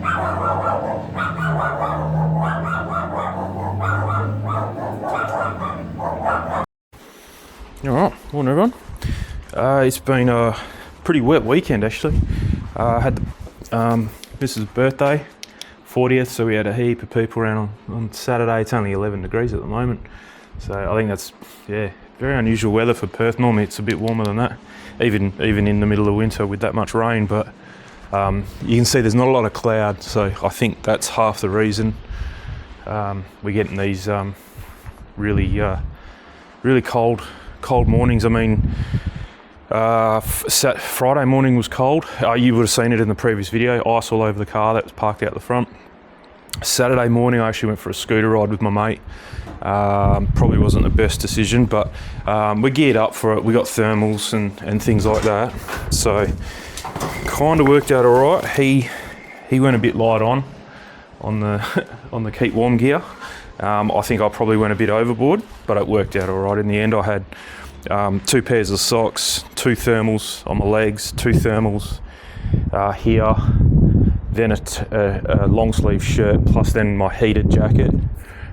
Alright, morning everyone. It's been a pretty wet weekend actually. I had the Mrs. birthday, 40th, so we had a heap of people around on Saturday. It's only 11 degrees at the moment, so I think that's, yeah, very unusual weather for Perth. Normally it's a bit warmer than that, even in the middle of winter with that much rain, but you can see there's not a lot of cloud, so I think that's half the reason we're getting these really cold mornings. I mean, Friday morning was cold. You would have seen it in the previous video, ice all over the car that was parked out the front. Saturday morning I actually went for a scooter ride with my mate. Probably wasn't the best decision, but we're geared up for it. We got thermals and things like that, so kind of worked out all right. He went a bit light on the keep warm gear. I think I probably went a bit overboard, but it worked out all right. In the end, I had 2 pairs of socks, 2 thermals on my legs, 2 thermals here, then a long sleeve shirt, plus then my heated jacket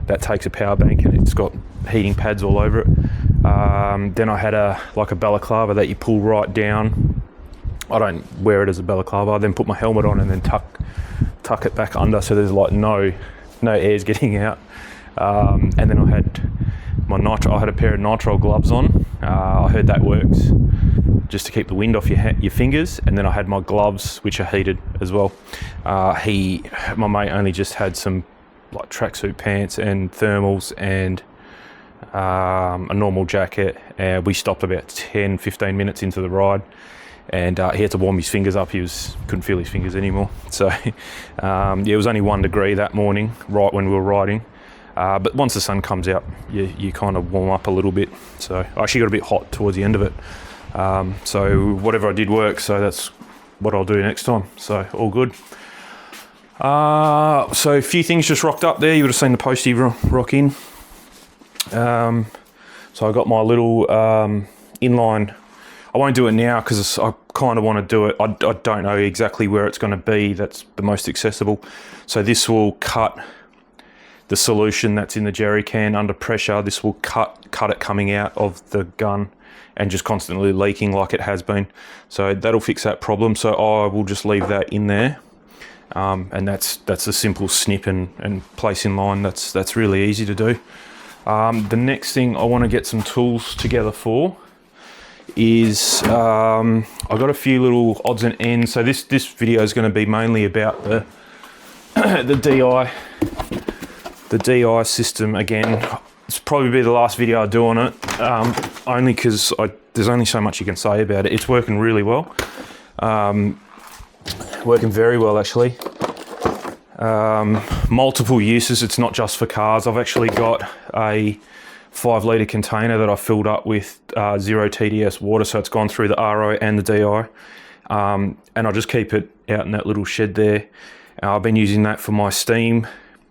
that takes a power bank and it's got heating pads all over it. Then I had a balaclava that you pull right down. I don't wear it as a balaclava. I then put my helmet on and then tuck it back under, so there's like no air's getting out. And then I had I had a pair of nitrile gloves on. I heard that works just to keep the wind off your fingers. And then I had my gloves, which are heated as well. My mate only just had some like tracksuit pants and thermals and a normal jacket. We stopped about 10-15 minutes into the ride, and he had to warm his fingers up. He couldn't feel his fingers anymore. So yeah, it was only 1 degree that morning, right when we were riding. But once the sun comes out, you kind of warm up a little bit. So I actually got a bit hot towards the end of it. So whatever I did worked, so that's what I'll do next time. So all good. So a few things just rocked up there. You would have seen the postie rock in. So I got my little inline. I won't do it now because I kind of want to do it. I don't know exactly where it's going to be that's the most accessible. So this will cut the solution that's in the jerry can under pressure. This will cut it coming out of the gun and just constantly leaking like it has been. So that'll fix that problem. So I will just leave that in there. And that's a simple snip and place in line. That's really easy to do. The next thing I want to get some tools together for is I got a few little odds and ends. So this video is going to be mainly about the the DI system. Again, it's probably be the last video I do on it, only because there's only so much you can say about it. It's working really well, working very well actually. Multiple uses. It's not just for cars. I've actually got a 5-litre container that I filled up with 0 TDS water, so it's gone through the RO and the DI, and I just keep it out in that little shed there. I've been using that for my steam.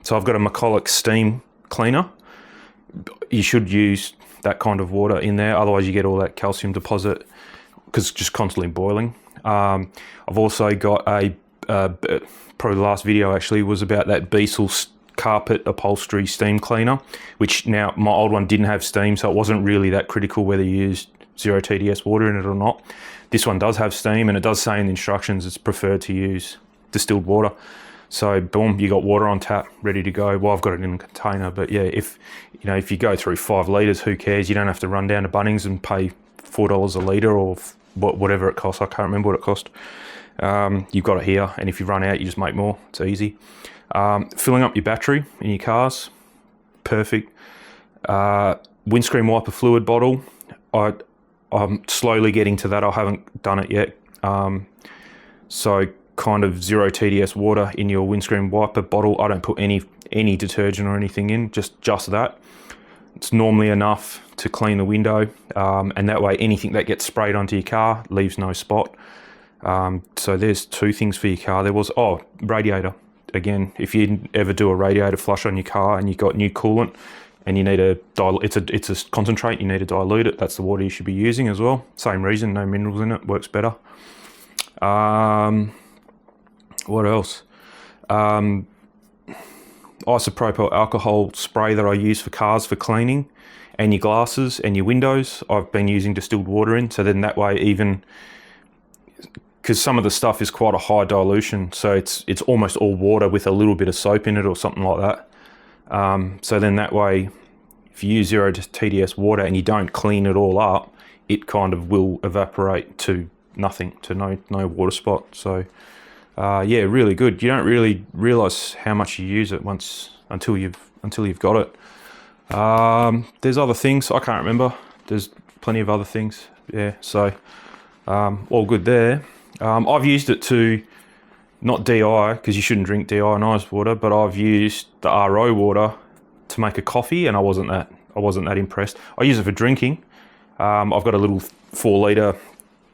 So I've got a McCulloch steam cleaner. You should use that kind of water in there, otherwise you get all that calcium deposit because it's just constantly boiling. I've also got probably the last video actually was about that Beasel carpet upholstery steam cleaner, which now my old one didn't have steam, so it wasn't really that critical whether you used 0 TDS water in it or not. This one does have steam, and it does say in the instructions it's preferred to use distilled water. So boom, you got water on tap, ready to go. Well, I've got it in a container, but yeah, if you go through 5 litres, who cares? You don't have to run down to Bunnings and pay $4 a litre or whatever it costs. I can't remember what it cost. You've got it here, and if you run out, you just make more. It's easy. Filling up your battery in your cars, perfect. Windscreen wiper fluid bottle. I'm slowly getting to that. I haven't done it yet. So kind of 0 TDS water in your windscreen wiper bottle. I don't put any detergent or anything in, just that. It's normally enough to clean the window, and that way anything that gets sprayed onto your car leaves no spot. So there's 2 things for your car. There was radiator. Again, if you ever do a radiator flush on your car and you've got new coolant and you need it's a concentrate, you need to dilute it, that's the water you should be using as well. Same reason, no minerals in it, works better. What else? isopropyl alcohol spray that I use for cars for cleaning, and your glasses and your windows, I've been using distilled water in. So then that way, even because some of the stuff is quite a high dilution, so it's almost all water with a little bit of soap in it or something like that. So then that way, if you use 0 TDS water and you don't clean it all up, it kind of will evaporate to nothing, to no water spot. So yeah, really good. You don't really realize how much you use it until you've got it. There's other things I can't remember. There's plenty of other things. Yeah, so all good there. I've used it to not DI, because you shouldn't drink deionized water, but I've used the RO water to make a coffee, and I wasn't that impressed. I use it for drinking. I've got a little 4 litre,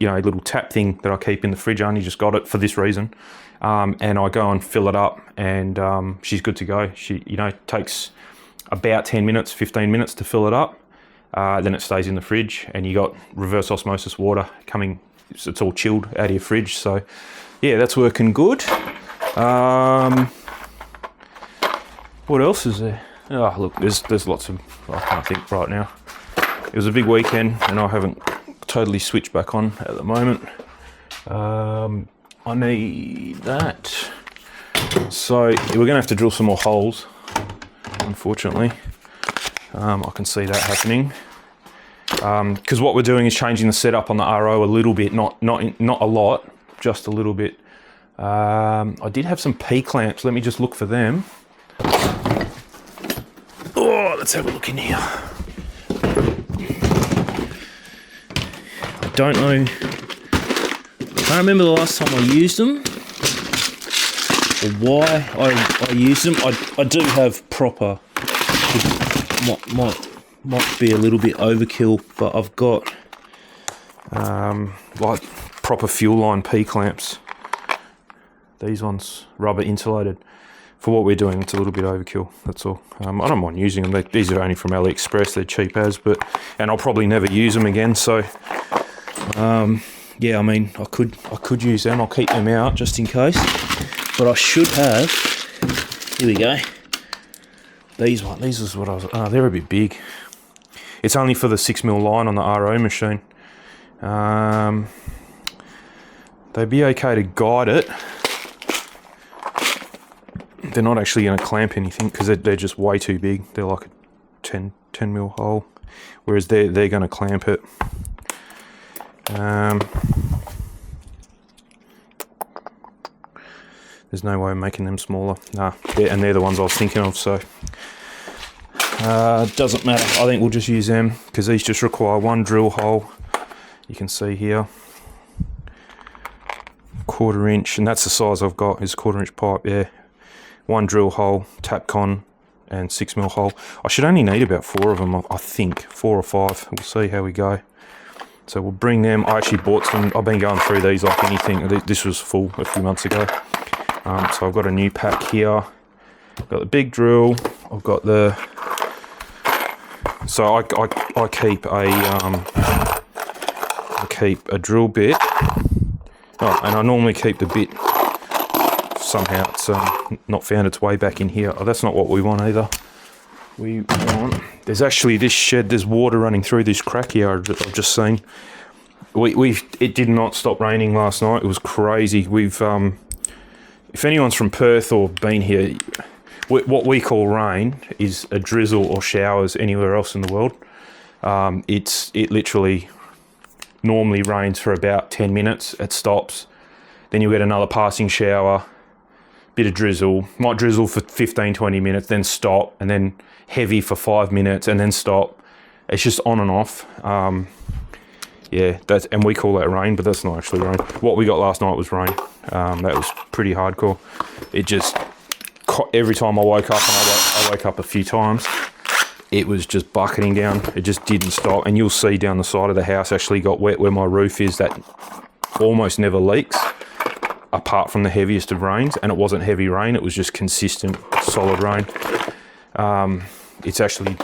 little tap thing that I keep in the fridge. I only just got it for this reason. And I go and fill it up, and she's good to go. She, takes about 10 minutes, 15 minutes to fill it up. Then it stays in the fridge, and you got reverse osmosis water coming. It's all chilled out of your fridge. So yeah, that's working good. What else is there? Oh, look, there's lots of, I can't think right now. It was a big weekend, and I haven't totally switched back on at the moment. I need that. So we're going to have to drill some more holes, unfortunately. I can see that happening. Because what we're doing is changing the setup on the RO a little bit, not a lot, just a little bit. I did have some P clamps. Let me just look for them. Oh, let's have a look in here. I don't know. I can't remember the last time I used them or why I used them. I do have proper. Might be a little bit overkill, but I've got like proper fuel line P clamps. These ones rubber insulated. For what we're doing, it's a little bit overkill. That's all. I don't mind using them. These are only from AliExpress. They're cheap as, and I'll probably never use them again. So yeah, I mean, I could use them. I'll keep them out just in case. But I should have. Here we go. These is what I was. Oh, they're a bit big. It's only for the 6mm line on the RO machine. They'd be okay to guide it. They're not actually going to clamp anything because they're just way too big. They're like a 10mm hole, whereas they're going to clamp it. There's no way of making them smaller. Nah, and they're the ones I was thinking of. So doesn't matter. I think we'll just use them because these just require one drill hole. You can see here, 1/4 inch, and that's the size I've got. Is 1/4 inch pipe. Yeah. One drill hole, Tapcon, and 6mm hole. I should only need about 4 of them, I think, 4 or 5. We'll see how we go. So we'll bring them. I actually bought some. I've been going through these like anything. This was full a few months ago. So I've got a new pack here. I've got the big drill. I've got the. So I keep a drill bit. Oh, and I normally keep the bit. Somehow it's not found its way back in here. Oh, that's not what we want either. We want. There's actually this shed. There's water running through this crack here. I've just seen. It did not stop raining last night. It was crazy. We've if anyone's from Perth or been here, what we call rain is a drizzle or showers anywhere else in the world. It literally normally rains for about 10 minutes. It stops. Then you get another passing shower. Bit of drizzle, might drizzle for 15-20 minutes, then stop, and then heavy for 5 minutes, and then stop. It's just on and off. Yeah, and we call that rain, but that's not actually rain. What we got last night was rain. That was pretty hardcore. It just, every time I woke up, and I woke up a few times, it was just bucketing down. It just didn't stop, and you'll see down the side of the house actually got wet where my roof is. That almost never leaks. Apart from the heaviest of rains, and it wasn't heavy rain, it was just consistent, solid rain. It's actually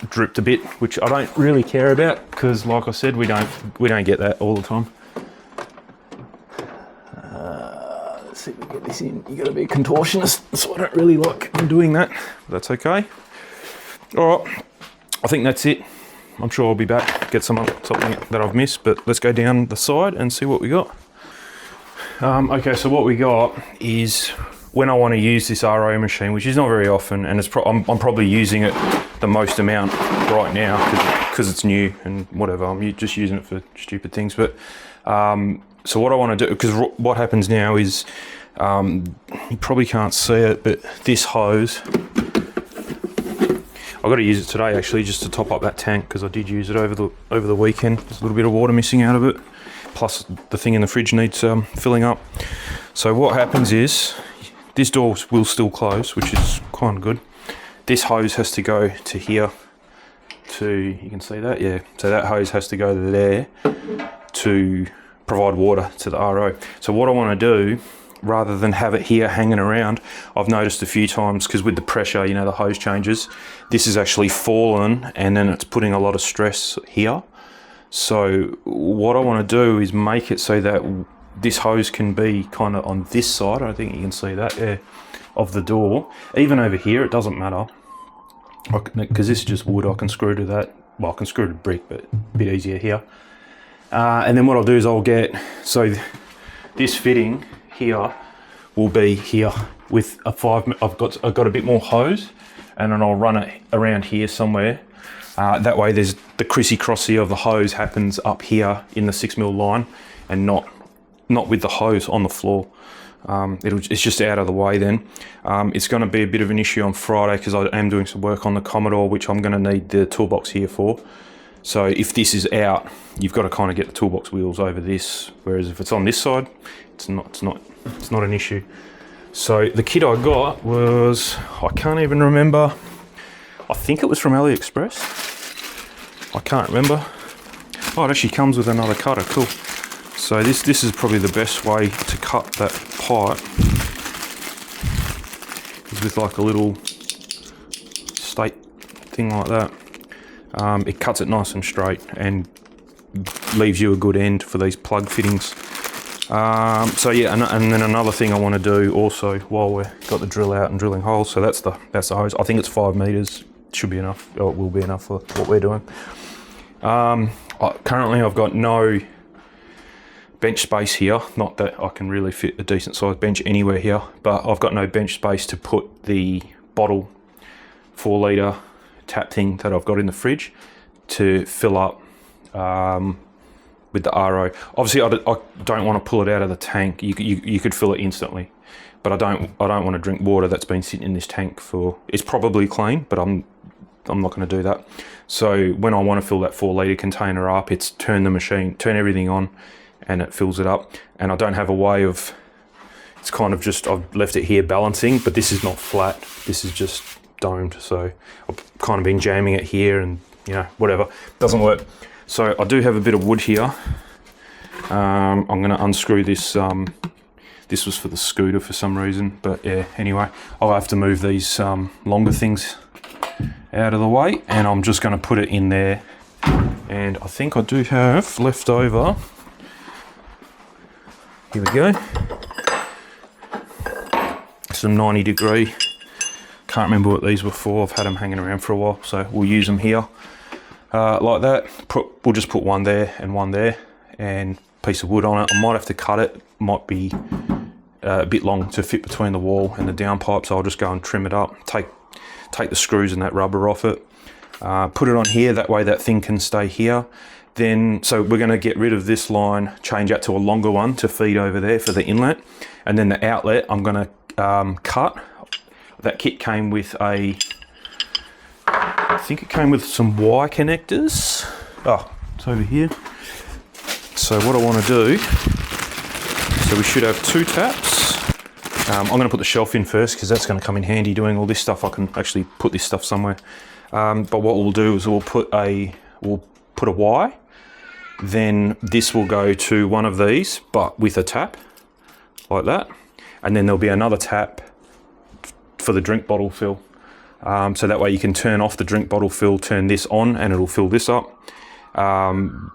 dripped a bit, which I don't really care about because, like I said, we don't get that all the time. let's see if we can get this in. You gotta be a contortionist, so I don't really like doing that, but that's okay. All right, I think that's it. I'm sure I'll be back, get something that I've missed, but let's go down the side and see what we got. Okay, so what we got is, when I want to use this RO machine, which is not very often, and I'm probably using it the most amount right now because it's new and whatever, I'm just using it for stupid things. But so what I want to do, because what happens now is, you probably can't see it, but this hose, I've got to use it today actually, just to top up that tank, because I did use it over the weekend. There's a little bit of water missing out of it, plus the thing in the fridge needs filling up. So what happens is, this door will still close, which is kind of good. This hose has to go to here, you can see that, yeah. So that hose has to go there to provide water to the RO. So what I want to do, rather than have it here hanging around, I've noticed a few times, because with the pressure, you know, the hose changes, this is actually fallen and then it's putting a lot of stress here. So what I want to do is make it so that this hose can be kind of on this side. I think you can see that, yeah, of the door. Even over here, it doesn't matter, because this is just wood. I can screw to that. Well, I can screw to brick, but a bit easier here. And then what I'll do is I'll get, so this fitting here will be here with a I've got a bit more hose, and then I'll run it around here somewhere. That way there's the crissy-crossy of the hose happens up here in the 6mm line, and not with the hose on the floor. It's just out of the way then. It's going to be a bit of an issue on Friday, because I am doing some work on the Commodore, which I'm going to need the toolbox here for. So if this is out, you've got to kind of get the toolbox wheels over this, whereas if it's on this side, it's not an issue. So the kit I got was, I can't even remember, I think it was from AliExpress. I can't remember. Oh, it actually comes with another cutter, cool. So this is probably the best way to cut that pipe, is with like a little stake thing like that. It cuts it nice and straight and leaves you a good end for these plug fittings. So yeah, and then another thing I want to do also, while we've got the drill out and drilling holes, so that's the hose. I think it's 5 meters, should be enough, or it will be enough for what we're doing. Currently I've got no bench space here, not that I can really fit a decent sized bench anywhere here, but I've got no bench space to put the bottle 4 litre tap thing that I've got in the fridge to fill up with the RO. Obviously I don't want to pull it out of the tank. You could fill it instantly, but I don't want to drink water that's been sitting in this tank for, it's probably clean, but I'm not going to do that. So when I want to fill that 4 litre container up, it's turn everything on, and it fills it up. And I don't have a way of, it's kind of just, I've left it here balancing, but this is not flat, this is just domed. So I've kind of been jamming it here, and you know, whatever, doesn't work. So I do have a bit of wood here. I'm going to unscrew this. This was for the scooter for some reason, but yeah, anyway, I'll have to move these longer things out of the way, and I'm just going to put it in there. And I think I do have left over, here we go, some 90 degree, can't remember what these were for, I've had them hanging around for a while, so we'll use them here like that. We'll just put one there and one there, and piece of wood on it. I might have to cut it, might be a bit long to fit between the wall and the downpipe, so I'll just go and trim it up, take the screws and that rubber off it, put it on here, that way that thing can stay here. Then, so we're going to get rid of this line, change that to a longer one to feed over there for the inlet, and then the outlet I'm going to cut. That kit came with I think it came with some Y connectors. Oh, it's over here. So what I want to do, so we should have 2 taps. I'm going to put the shelf in first, because that's going to come in handy doing all this stuff. I can actually put this stuff somewhere. But what we'll do is we'll put a Y. Then this will go to one of these, but with a tap, like that. And then there'll be another tap for the drink bottle fill. So that way you can turn off the drink bottle fill, turn this on, and it'll fill this up.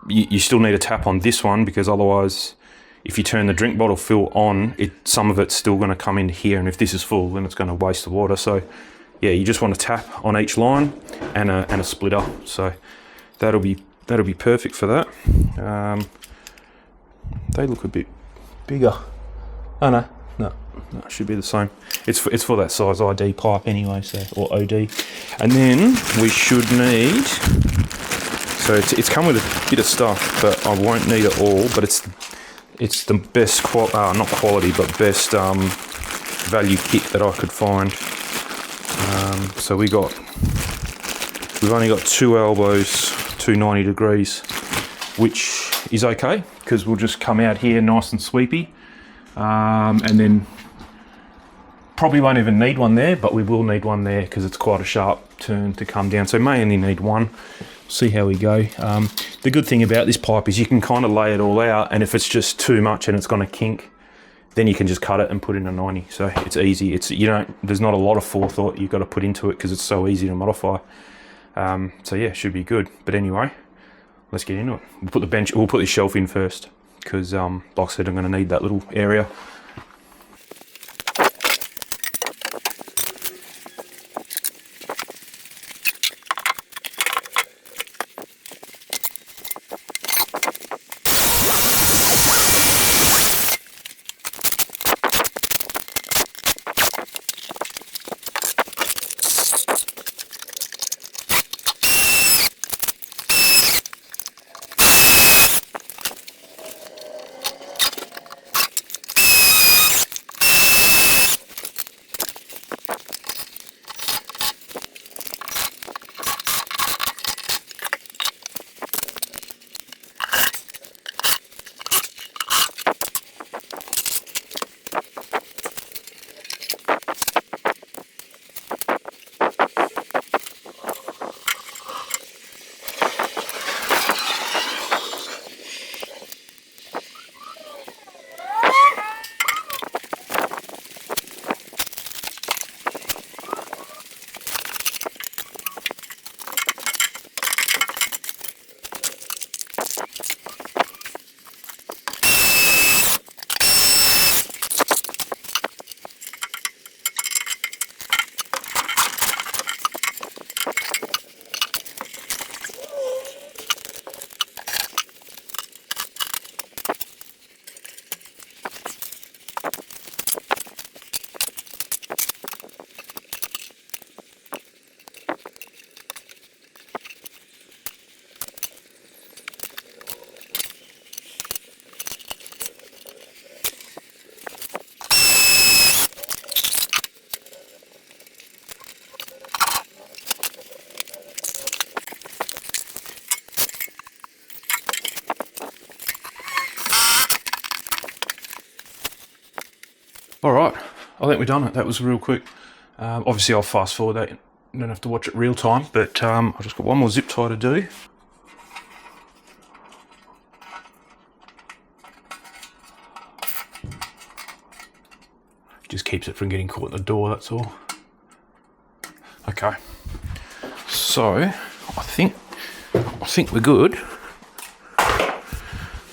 You still need a tap on this one, because otherwise if you turn the drink bottle fill on, some of it's still going to come into here, and if this is full, then it's going to waste the water. So yeah, you just want to tap on each line and a splitter. So that'll be perfect for that. They look a bit bigger. Oh no, it should be the same. It's for that size ID pipe anyway, so, or OD. And then we should need, so it's come with a bit of stuff, but I won't need it all, but it's the best not quality, but best value kit that I could find. So we've only got 2 elbows, 290 degrees, which is okay, because we'll just come out here nice and sweepy. And then probably won't even need one there, but we will need one there because it's quite a sharp turn to come down. So may only need one. See how we go. The good thing about this pipe is you can kind of lay it all out, and if it's just too much and it's going to kink, then you can just cut it and put in a 90. So it's easy. There's not a lot of forethought you've got to put into it because it's so easy to modify. So yeah, should be good. But anyway, let's get into it. We'll put the shelf in first because, like I said, I'm going to need that little area. All right, I think we've done it. That was real quick. Obviously, I'll fast forward that. You don't have to watch it real time, but I've just got one more zip tie to do. Just keeps it from getting caught in the door, that's all. Okay, so I think we're good.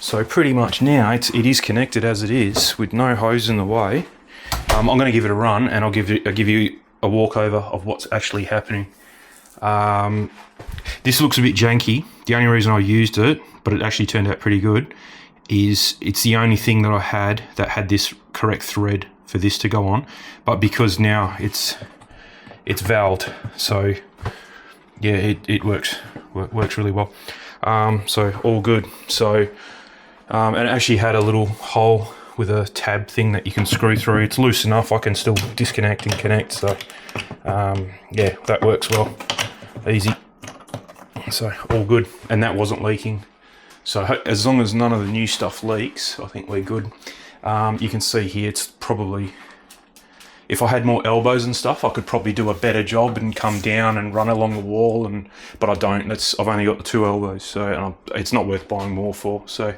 So pretty much now it is connected as it is with no hose in the way. I'm going to give it a run, and I'll give you a walkover of what's actually happening. This looks a bit janky. The only reason I used it, but it actually turned out pretty good, is it's the only thing that I had that had this correct thread for this to go on. But because now it's valved, so yeah, it works really well. So all good. So and it actually had a little hole with a tab thing that you can screw through. It's loose enough, I can still disconnect and connect. So yeah, that works well, easy. So all good, and that wasn't leaking. So as long as none of the new stuff leaks, I think we're good. You can see here, it's probably, if I had more elbows and stuff, I could probably do a better job and come down and run along the wall, but I don't. I've only got the 2 elbows, so it's not worth buying more for. So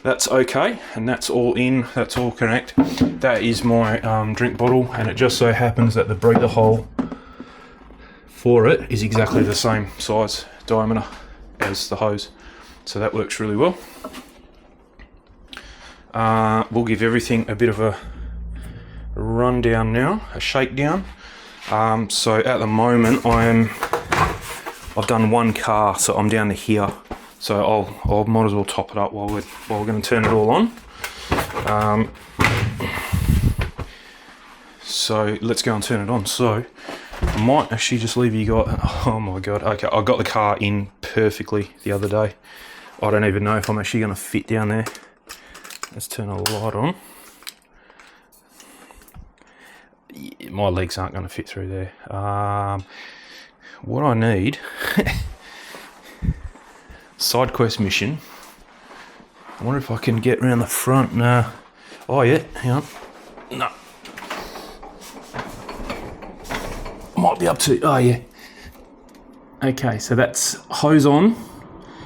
that's okay, and that's all in, that's all correct. That is my drink bottle, and it just so happens that the breather hole for it is exactly the same size diameter as the hose, so that works really well. We'll give everything a bit of a rundown now, a shakedown. So at the moment I've done one car, so I'm down to here. So I'll might as well top it up while we're going to turn it all on. So let's go and turn it on. So I might actually just leave you guys. Oh my god. Okay, I got the car in perfectly the other day. I don't even know if I'm actually going to fit down there. Let's turn a light on. Yeah, my legs aren't going to fit through there. What I need, side quest mission. I wonder if I can get around the front. Nah. Oh yeah, hang on. No. Might be up to, oh yeah. Okay, so that's hose on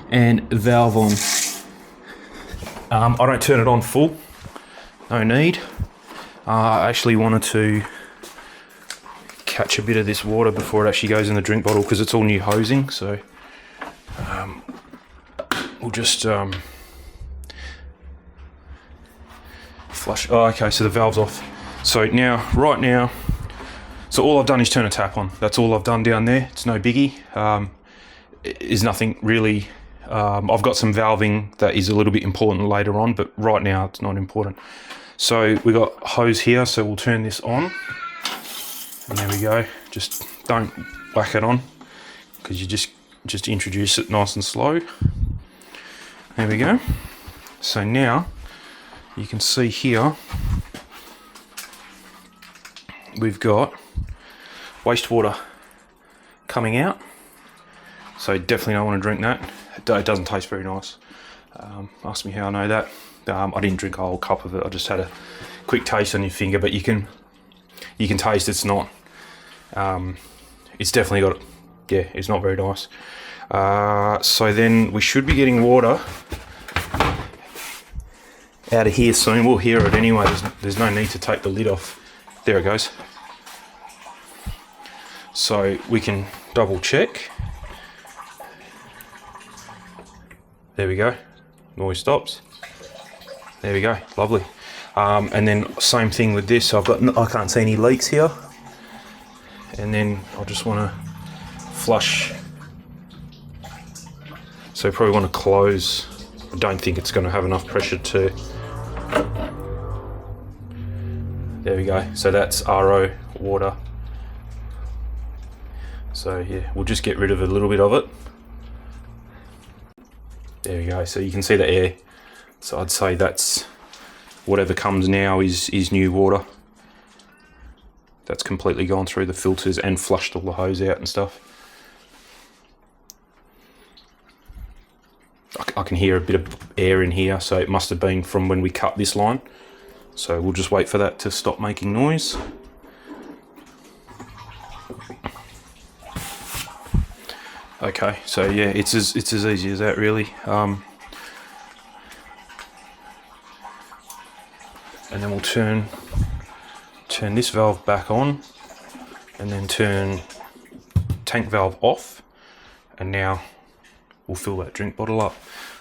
and valve on. I don't turn it on full, no need. I actually wanted to catch a bit of this water before it actually goes in the drink bottle because it's all new hosing, so we'll just flush. Oh, okay, so the valve's off. So now, right now, so all I've done is turn a tap on. That's all I've done down there. It's no biggie. Is nothing really. I've got some valving that is a little bit important later on, but right now it's not important. So we got hose here, so we'll turn this on. And there we go. Just don't whack it on because you just introduce it nice and slow. There we go. So now you can see here we've got wastewater coming out. So definitely don't want to drink that. It doesn't taste very nice. Ask me how I know that. I didn't drink a whole cup of it. I just had a quick taste on your finger, but you can taste it's not. It's definitely got. Yeah, it's not very nice. So then we should be getting water out of here soon. We'll hear it anyway. There's no need to take the lid off. There it goes. So we can double check. There we go. Noise stops. There we go. Lovely. And then same thing with this. I can't see any leaks here. And then I just want to flush. So probably want to close. I don't think it's going to have enough pressure to. There we go. So that's RO water. So yeah, we'll just get rid of a little bit of it. There we go. So you can see the air. So I'd say that's whatever comes now is new water. That's completely gone through the filters and flushed all the hose out and stuff. I can hear a bit of air in here, so it must have been from when we cut this line. So we'll just wait for that to stop making noise. Okay, so yeah, it's as easy as that really. And then we'll turn this valve back on, and then turn tank valve off, and now we'll fill that drink bottle up.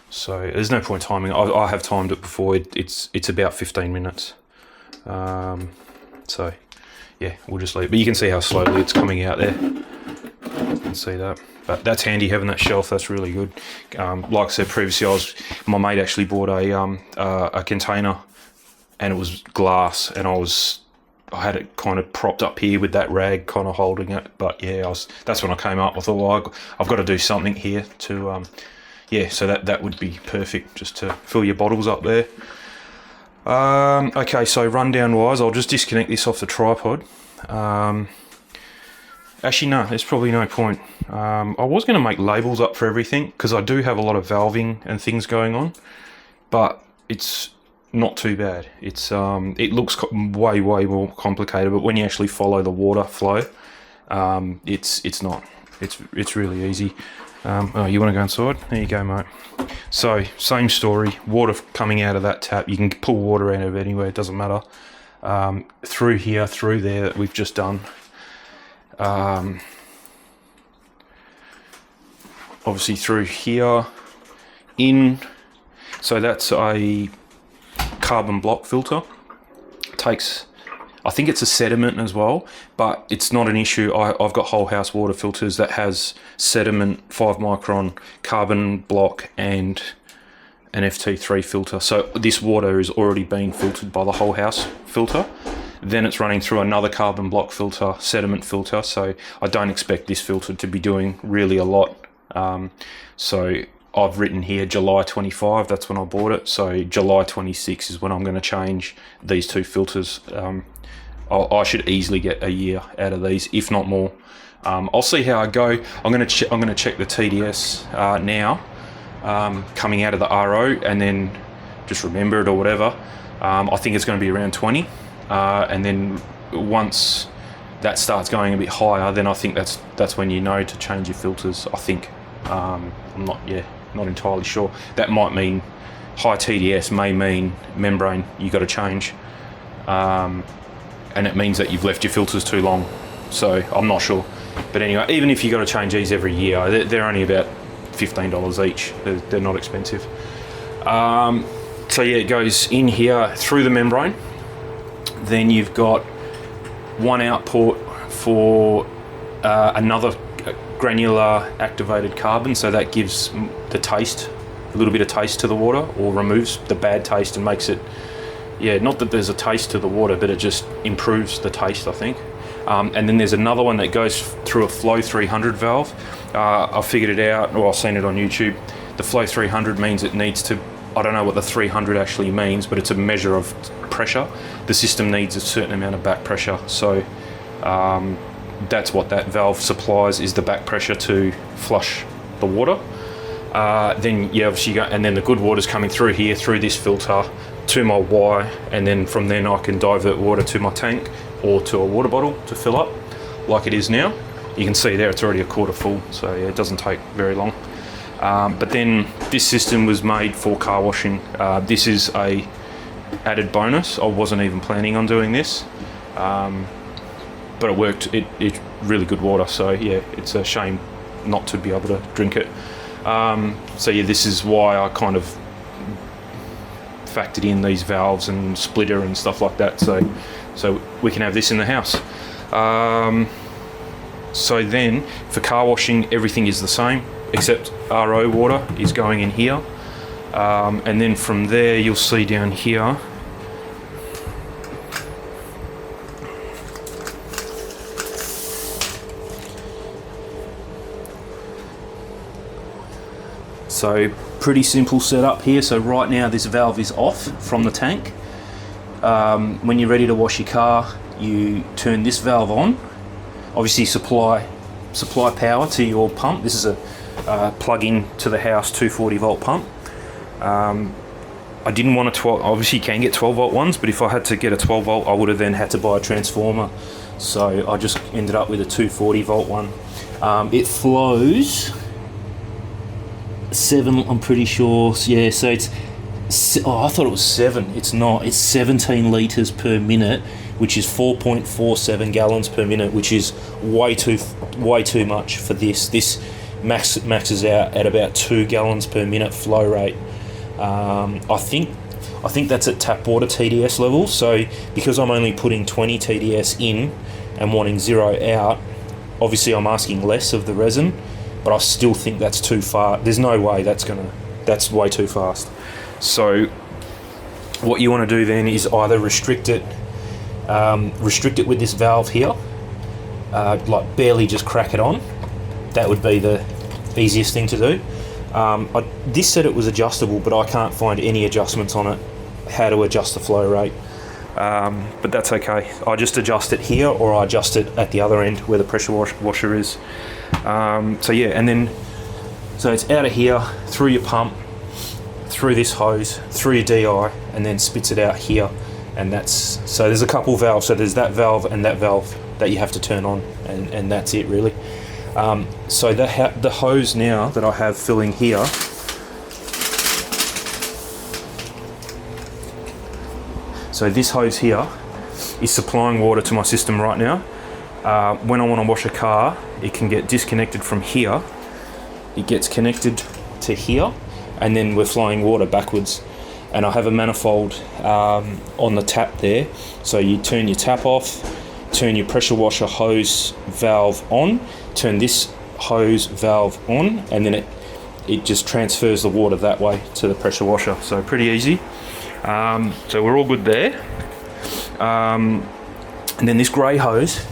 So there's no point timing. I have timed it before. It's about 15 minutes. So yeah, we'll just leave. But you can see how slowly it's coming out there. You can see that. But that's handy having that shelf. That's really good. Like I said previously, my mate actually bought a container, and it was glass, and I had it kind of propped up here with that rag kind of holding it. But yeah, that's when I came up. I thought, well, I've got to do something here to, yeah. So that would be perfect just to fill your bottles up there. Okay, so rundown wise, I'll just disconnect this off the tripod. Actually, no, there's probably no point. I was going to make labels up for everything because I do have a lot of valving and things going on, but it's not too bad. It looks way more complicated, but when you actually follow the water flow, it's not. It's really easy. Oh, you want to go inside? There you go, mate. So same story. Water coming out of that tap. You can pull water out of it anywhere. It doesn't matter. Through here, through there that we've just done. Obviously through here, in. So that's a carbon block filter. Takes, I think it's a sediment as well, but it's not an issue. I've got whole house water filters that has sediment, 5 micron, carbon block, and an FT3 filter. So this water is already being filtered by the whole house filter. Then it's running through another carbon block filter, sediment filter. So I don't expect this filter to be doing really a lot. So I've written here July 25, that's when I bought it. So July 26 is when I'm going to change these 2 filters. I should easily get a year out of these, if not more. I'll see how I go. I'm going to check the TDS now, coming out of the RO, and then just remember it or whatever. I think it's going to be around 20, and then once that starts going a bit higher, then I think that's when you know to change your filters. I think I'm not entirely sure. That might mean high TDS, may mean membrane you got to change, and it means that you've left your filters too long. So I'm not sure. But anyway, even if you got to change these every year, they're only about $15 each. They're not expensive. So yeah, it goes in here through the membrane. Then you've got one output for another granular activated carbon, so that gives the taste, a little bit of taste to the water, or removes the bad taste and makes it, not that there's a taste to the water, but it just improves the taste, I think. And then there's another one that goes through a Flow 300 valve. I figured it out, or I've seen it on YouTube. The Flow 300 means it needs to, I don't know what the 300 actually means, but it's a measure of pressure. The system needs a certain amount of back pressure. So that's what that valve supplies, is the back pressure to flush the water. Then obviously you go, and then the good water's coming through here, through this filter, to my Y, and then from then I can divert water to my tank or to a water bottle to fill up, like it is now. You can see there it's already a quarter full, so it doesn't take very long. But then this system was made for car washing. This is a added bonus. I wasn't even planning on doing this, but it worked. It's really good water, so yeah, it's a shame not to be able to drink it. So yeah, this is why I kind of factored in these valves and splitter and stuff like that, so we can have this in the house. So then for car washing, everything is the same except RO water is going in here, and then from there you'll see down here so pretty simple setup here. So right now this valve is off from the tank. When you're ready to wash your car, you turn this valve on. Obviously supply power to your pump. This is a plug-in to the house 240 volt pump. I didn't want a 12, obviously you can get 12 volt ones, but if I had to get a 12 volt, I would have then had to buy a transformer. So I just ended up with a 240 volt one. It flows 7, I'm pretty sure. Yeah, so it's, I thought it was 7. It's not. It's 17 litres per minute, which is 4.47 gallons per minute, which is way too much for this. This maxes out at about 2 gallons per minute flow rate. I think that's at tap water TDS level. So because I'm only putting 20 TDS in and wanting 0 out, obviously I'm asking less of the resin, but I still think that's too far. There's no way that's way too fast. So what you want to do then is either restrict it with this valve here, like barely just crack it on. That would be the easiest thing to do. This said it was adjustable, but I can't find any adjustments on it, how to adjust the flow rate. But that's okay. I just adjust it here, or I adjust it at the other end where the pressure washer is. So yeah, and then, so it's out of here, through your pump, through this hose, through your DI, and then spits it out here. And that's, so there's a couple valves. So there's that valve and that valve that you have to turn on, and that's it really. So the hose now that I have filling here, so this hose here is supplying water to my system right now. When I want to wash a car, it can get disconnected from here. It gets connected to here, and then we're flowing water backwards. and I have a manifold on the tap there. So you turn your tap off, turn your pressure washer hose valve on, turn this hose valve on, and then it just transfers the water that way to the pressure washer. So pretty easy. So we're all good there. And then this grey hose,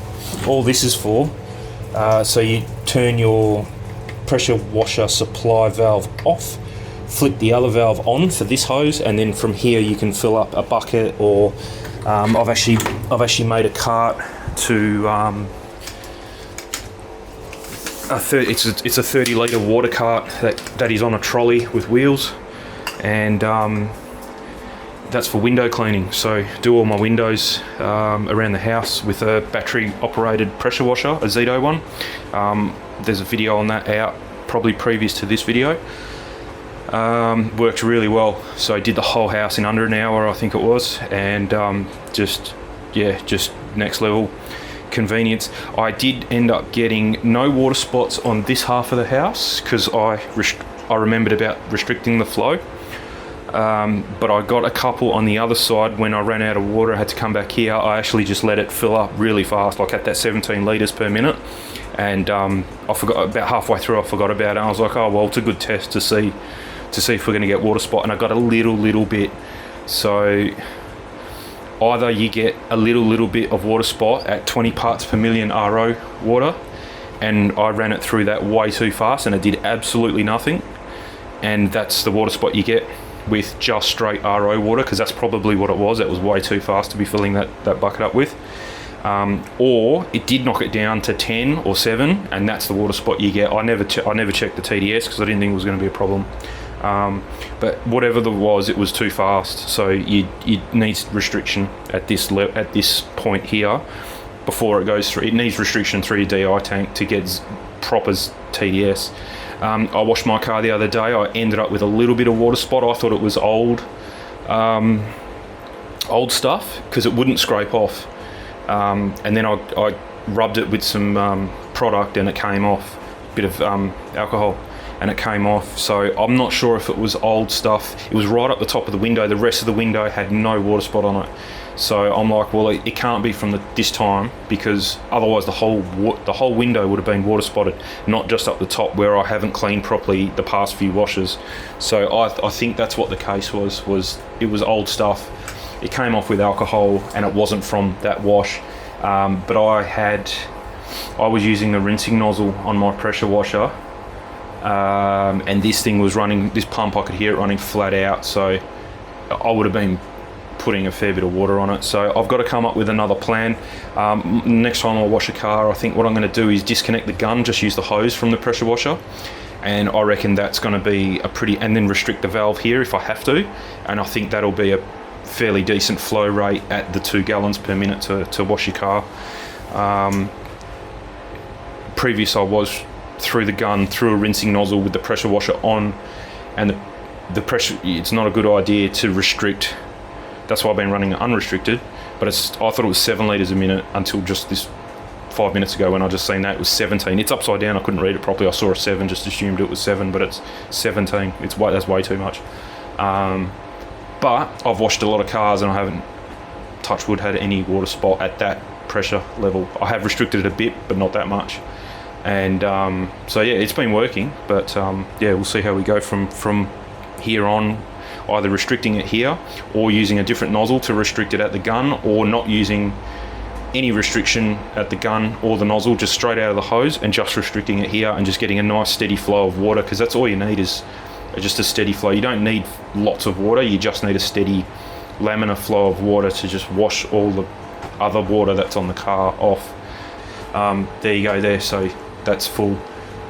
all this is for, so you turn your pressure washer supply valve off, flip the other valve on for this hose, and then from here you can fill up a bucket, or I've actually made a cart to it's a 30 litre water cart that is on a trolley with wheels, and that's for window cleaning. So do all my windows around the house with a battery operated pressure washer, a Zeto one. There's a video on that out probably previous to this video. Worked really well. So I did the whole house in under an hour, I think it was, and just next level convenience. I did end up getting no water spots on this half of the house because I remembered about restricting the flow. But I got a couple on the other side. When I ran out of water, I had to come back here. I actually just let it fill up really fast, like at that 17 litres per minute. And I forgot about halfway through. I forgot about it. I was like, oh well, it's a good test to see if we're going to get water spot. And I got a little bit. So either you get a little bit of water spot at 20 parts per million RO water, and I ran it through that way too fast, and it did absolutely nothing. And that's the water spot you get with just straight RO water, because that's probably what it was. It was way too fast to be filling that bucket up with. Or it did knock it down to 10 or 7, and that's the water spot you get. I never checked the TDS because I didn't think it was going to be a problem. But whatever there was, it was too fast. So you need restriction at this point here before it goes through. It needs restriction through your DI tank to get proper TDS. I washed my car the other day. I ended up with a little bit of water spot. I thought it was old stuff because it wouldn't scrape off. And then I rubbed it with some product and it came off, a bit of alcohol, and it came off. So I'm not sure if it was old stuff. It was right up the top of the window. The rest of the window had no water spot on it. So I'm like, well, it can't be from this time, because otherwise the whole window would have been water spotted, not just up the top where I haven't cleaned properly the past few washes. So I think that's what the case was it was old stuff. It came off with alcohol and it wasn't from that wash. But I was using the rinsing nozzle on my pressure washer, and this thing was running, this pump, I could hear it running flat out, so I would have been putting a fair bit of water on it. So I've got to come up with another plan. Next time I wash a car, I think what I'm going to do is disconnect the gun, just use the hose from the pressure washer, and I reckon that's going to be and then restrict the valve here if I have to, and I think that'll be a fairly decent flow rate at the 2 gallons per minute to wash your car. Previous I was through the gun, through a rinsing nozzle with the pressure washer on, and the pressure, it's not a good idea to restrict. That's why I've been running it unrestricted, but I thought it was 7 litres a minute until just this 5 minutes ago when I just seen that it was 17. It's upside down, I couldn't read it properly. I saw a 7, just assumed it was 7, but it's 17. That's way too much. But I've washed a lot of cars and I haven't, touch wood, had any water spot at that pressure level. I have restricted it a bit, but not that much. And so yeah, it's been working, but yeah, we'll see how we go from here on, either restricting it here or using a different nozzle to restrict it at the gun, or not using any restriction at the gun or the nozzle, just straight out of the hose and just restricting it here and just getting a nice steady flow of water, because that's all you need is just a steady flow. You don't need lots of water, you just need a steady laminar flow of water to just wash all the other water that's on the car off. There you go there, so that's full.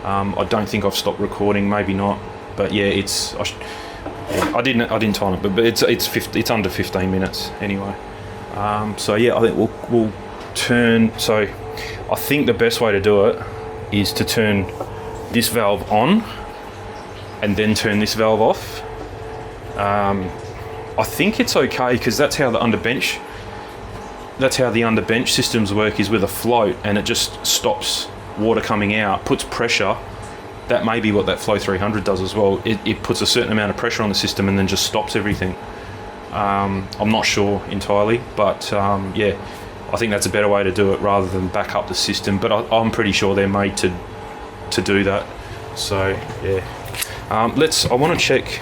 I don't think I've stopped recording, maybe not, but yeah, I didn't time it, but it's under 15 minutes anyway. So yeah, I think we'll turn. So I think the best way to do it is to turn this valve on and then turn this valve off. I think it's okay because that's how the underbench systems work, is with a float, and it just stops water coming out, puts pressure. That may be what that Flow 300 does as well. It puts a certain amount of pressure on the system and then just stops everything. I'm not sure entirely, but yeah, I think that's a better way to do it rather than back up the system. But I'm pretty sure they're made to do that. So yeah, I want to check,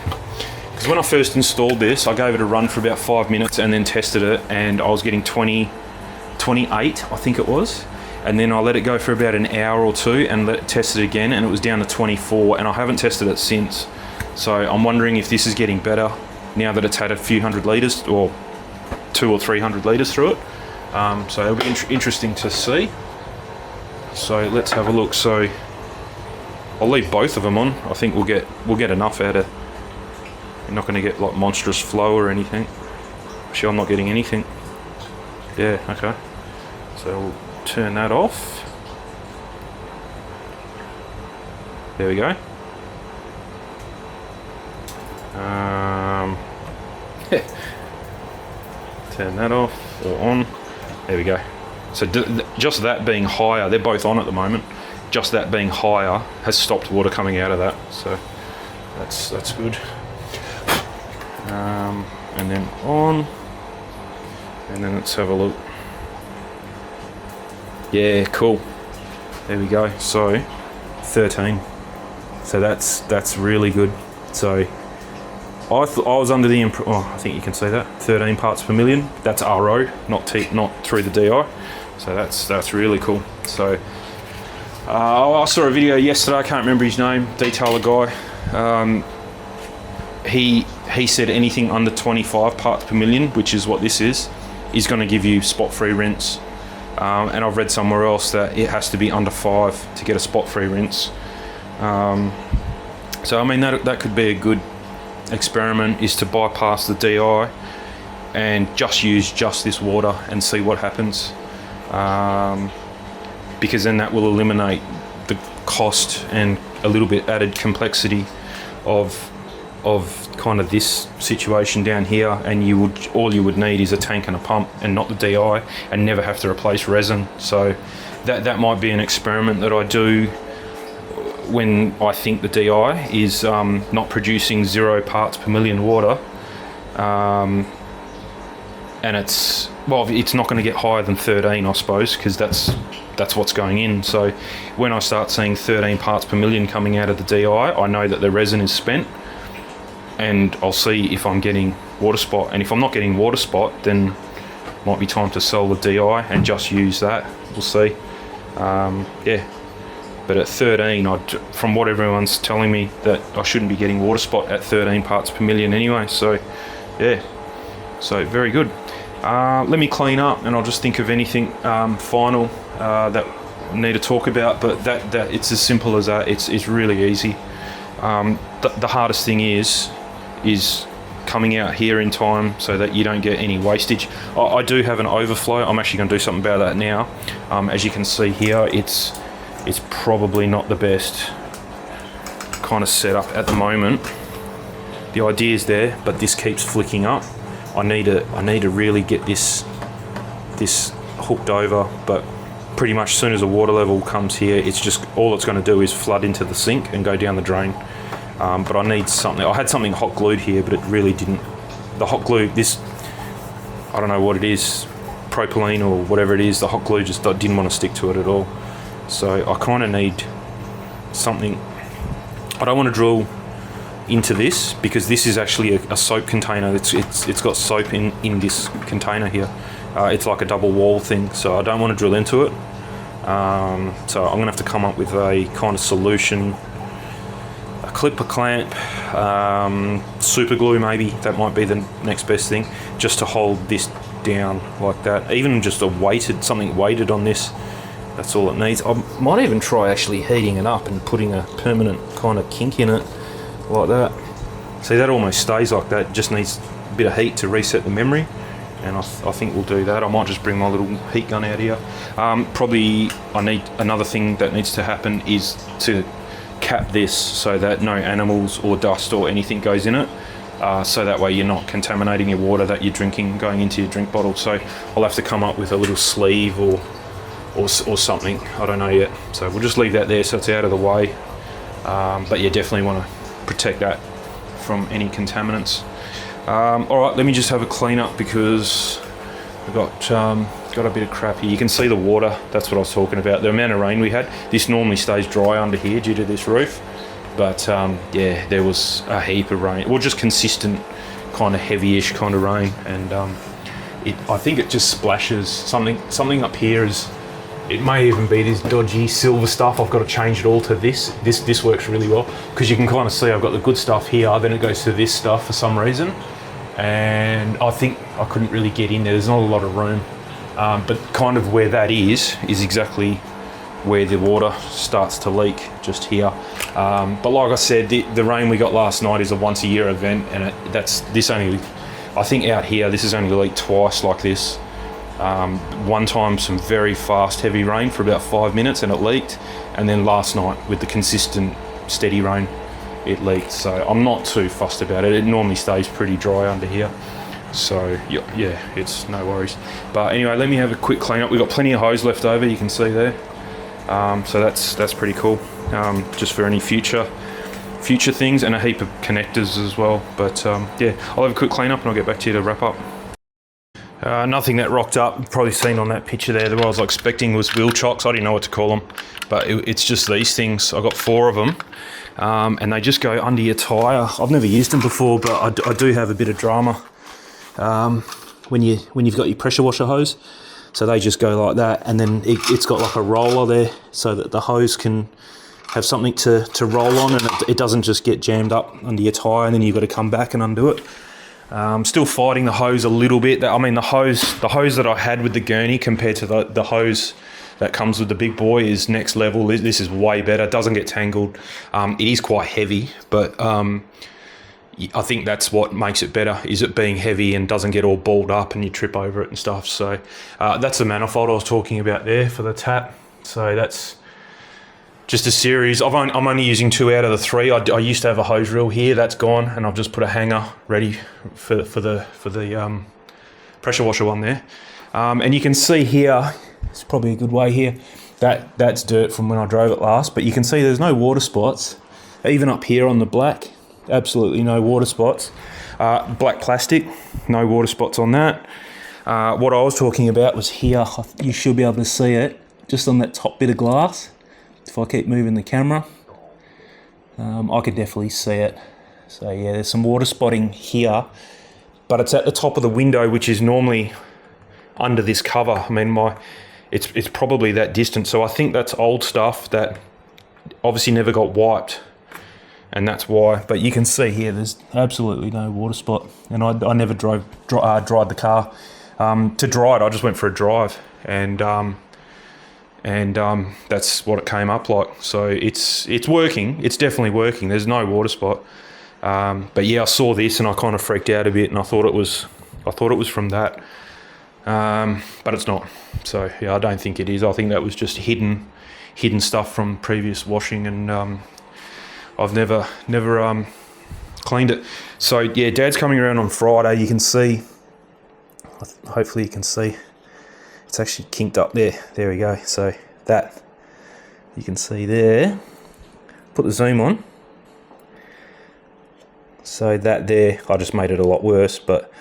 because when I first installed this, I gave it a run for about 5 minutes and then tested it, and I was getting 28, I think it was. And then I let it go for about an hour or two and test it again, and it was down to 24, and I haven't tested it since. So I'm wondering if this is getting better now that it's had a few hundred litres, or 200 or 300 litres through it. So it'll be interesting to see. So let's have a look. So I'll leave both of them on. I think we'll get enough out of. You're not going to get like monstrous flow or anything. Actually, I'm not getting anything. Yeah, okay. So we'll turn that off. There we go. Turn that off or on. There we go. So just that being higher, they're both on at the moment. Just that being higher has stopped water coming out of that. So that's good. And then on. And then let's have a look. Yeah, cool. There we go. So 13. So that's really good. So I was under the I think you can see that 13 parts per million. That's RO, not through the DI. So that's really cool. So I saw a video yesterday. I can't remember his name. Detailer guy. He said anything under 25 parts per million, which is what this is going to give you spot-free rinse. And I've read somewhere else that it has to be under 5 to get a spot-free rinse. So I mean that could be a good experiment, is to bypass the DI and just use this water and see what happens, because then that will eliminate the cost and a little bit added complexity of kind of this situation down here, and all you would need is a tank and a pump and not the DI, and never have to replace resin. So that might be an experiment that I do when I think the DI is not producing 0 parts per million water, and it's not going to get higher than 13, I suppose, because that's what's going in. So when I start seeing 13 parts per million coming out of the DI, I know that the resin is spent, and I'll see if I'm getting water spot. And if I'm not getting water spot, then it might be time to sell the DI and just use that. We'll see. Yeah. But at 13, from what everyone's telling me, that I shouldn't be getting water spot at 13 parts per million anyway. So, yeah. So, very good. Let me clean up, and I'll just think of anything final that I need to talk about. But that it's as simple as that. It's really easy. The hardest thing is coming out here in time so that you don't get any wastage. I do have an overflow. I'm actually going to do something about that now. As you can see here, it's probably not the best kind of setup at the moment. The idea is there, but this keeps flicking up. I need to really get this hooked over, but pretty much as soon as the water level comes here, it's just all it's going to do is flood into the sink and go down the drain. But I need something. I had something hot glued here, but it really didn't. The hot glue, I don't know what it is, propylene or whatever it is, the hot glue just didn't want to stick to it at all. So I kind of need something. I don't want to drill into this, because this is actually a soap container. It's got soap in this container here. It's like a double wall thing, so I don't want to drill into it. So I'm going to have to come up with a kind of solution. A clipper clamp, super glue maybe, that might be the next best thing, just to hold this down like that. Even just something weighted on this, that's all it needs. I might even try actually heating it up and putting a permanent kind of kink in it like that. See, that almost stays like that, it just needs a bit of heat to reset the memory, and I think we'll do that. I might just bring my little heat gun out here. Probably I need another thing that needs to happen is to cap this so that no animals or dust or anything goes in it, so that way you're not contaminating your water that you're drinking going into your drink bottle. So I'll have to come up with a little sleeve or something, I don't know yet. So we'll just leave that there so it's out of the way, but you definitely want to protect that from any contaminants. All right, let me just have a clean up because we've got a bit of crap here. You can see the water. That's what I was talking about. The amount of rain we had. This normally stays dry under here due to this roof, but yeah, there was a heap of rain. Well, just consistent, kind of heavy-ish kind of rain, and I think it just splashes something up here. It may even be this dodgy silver stuff. I've got to change it all to this. This works really well because you can kind of see I've got the good stuff here, then it goes to this stuff for some reason. And I think I couldn't really get in there. There's not a lot of room. But kind of where that is exactly where the water starts to leak, just here. But like I said, the rain we got last night is a once a year event, and I think out here, this has only leaked twice like this. One time some very fast heavy rain for about 5 minutes and it leaked, and then last night with the consistent steady rain it leaked. So I'm not too fussed about it. It normally stays pretty dry under here, so yeah, it's no worries. But anyway, let me have a quick clean up. We've got plenty of hose left over, you can see there. So that's pretty cool, just for any future things, and a heap of connectors as well. But yeah, I'll have a quick clean up and I'll get back to you to wrap up. Nothing that rocked up. You've probably seen on that picture there, what I was expecting was wheel chocks. I didn't know what to call them, but it's just these things. I got 4 of them, and they just go under your tyre. I've never used them before, but I do have a bit of drama when you've got your pressure washer hose. So they just go like that, and then it's got like a roller there so that the hose can have something to roll on, and it doesn't just get jammed up under your tyre and then you've got to come back and undo it. Still fighting the hose a little bit. I mean, the hose that I had with the gurney compared to the hose that comes with the big boy is next level. This is way better. It doesn't get tangled. It is quite heavy, but I think that's what makes it better, is it being heavy and doesn't get all balled up and you trip over it and stuff. So that's the manifold I was talking about there for the tap. So that's just a series. I'm only using 2 out of the 3. I used to have a hose reel here, that's gone, and I've just put a hanger ready for the pressure washer one there. And you can see here, it's probably a good way here, that's dirt from when I drove it last, but you can see there's no water spots. Even up here on the black, absolutely no water spots. Black plastic, no water spots on that. What I was talking about was here. You should be able to see it just on that top bit of glass. If I keep moving the camera, I could definitely see it. So yeah, there's some water spotting here, but it's at the top of the window, which is normally under this cover. I mean, it's probably that distant. So I think that's old stuff that obviously never got wiped, and that's why. But you can see here, there's absolutely no water spot. And I never dried the car. To dry it, I just went for a drive, and that's what it came up like. So it's working. It's definitely working. There's no water spot. But yeah, I saw this and I kind of freaked out a bit, and I thought it was from that. But it's not. So yeah, I don't think it is. I think that was just hidden stuff from previous washing, and I've never cleaned it. So yeah, Dad's coming around on Friday. You can see, hopefully you can see, it's actually kinked up there. There we go. So that you can see there. Put the zoom on. So that there, I just made it a lot worse. But